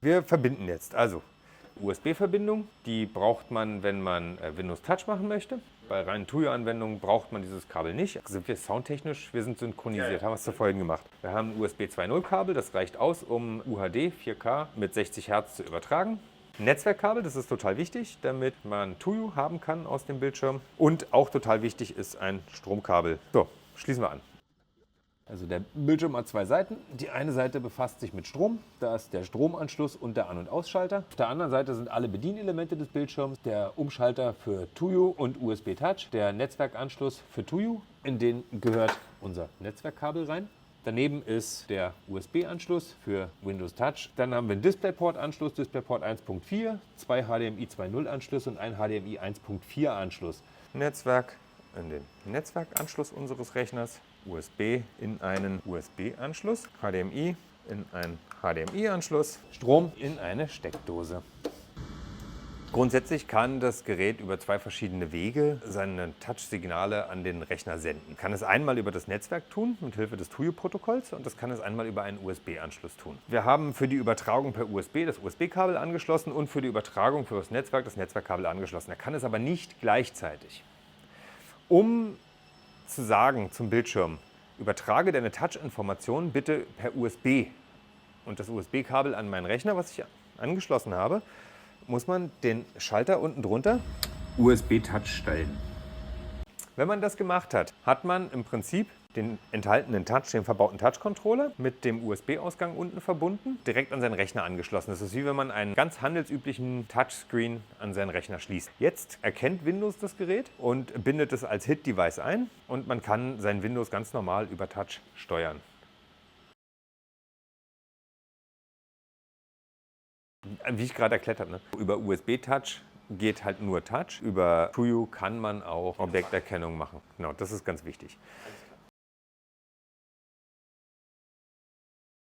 Wir verbinden jetzt. Also USB-Verbindung, die braucht man, wenn man Windows Touch machen möchte. Bei reinen Tuyo-Anwendungen braucht man dieses Kabel nicht. Sind wir soundtechnisch, wir sind synchronisiert, haben wir es zu vorhin gemacht. Wir haben ein USB 2.0 Kabel, das reicht aus, um UHD 4K mit 60 Hertz zu übertragen. Netzwerkkabel, das ist total wichtig, damit man Tuyo haben kann aus dem Bildschirm. Und auch total wichtig ist ein Stromkabel. So, schließen wir an. Also der Bildschirm hat zwei Seiten. Die eine Seite befasst sich mit Strom. Da ist der Stromanschluss und der An- und Ausschalter. Auf der anderen Seite sind alle Bedienelemente des Bildschirms. Der Umschalter für Tuyo und USB Touch. Der Netzwerkanschluss für Tuyo. In den gehört unser Netzwerkkabel rein. Daneben ist der USB-Anschluss für Windows Touch. Dann haben wir einen DisplayPort-Anschluss, DisplayPort 1.4, zwei HDMI 2.0-Anschlüsse und einen HDMI 1.4-Anschluss. Netzwerk in den Netzwerkanschluss unseres Rechners. USB in einen USB-Anschluss, HDMI in einen HDMI-Anschluss, Strom in eine Steckdose. Grundsätzlich kann das Gerät über zwei verschiedene Wege seine Touch-Signale an den Rechner senden. Kann es einmal über das Netzwerk tun, mit Hilfe des Tuyo-Protokolls, und das kann es einmal über einen USB-Anschluss tun. Wir haben für die Übertragung per USB das USB-Kabel angeschlossen und für die Übertragung für das Netzwerkkabel angeschlossen. Er kann es aber nicht gleichzeitig. Um zu sagen zum Bildschirm, übertrage deine Touch-Informationen bitte per USB und das USB-Kabel an meinen Rechner, was ich angeschlossen habe, muss man den Schalter unten drunter USB-Touch stellen. Wenn man das gemacht hat, hat man im Prinzip den enthaltenen Touch, den verbauten Touch-Controller mit dem USB-Ausgang unten verbunden, direkt an seinen Rechner angeschlossen. Das ist wie wenn man einen ganz handelsüblichen Touchscreen an seinen Rechner schließt. Jetzt erkennt Windows das Gerät und bindet es als HIT-Device ein und man kann sein Windows ganz normal über Touch steuern. Wie ich gerade erklärt habe, ne? Über USB-Touch geht halt nur Touch. Über Tuyo kann man auch Objekterkennung machen. Genau, das ist ganz wichtig.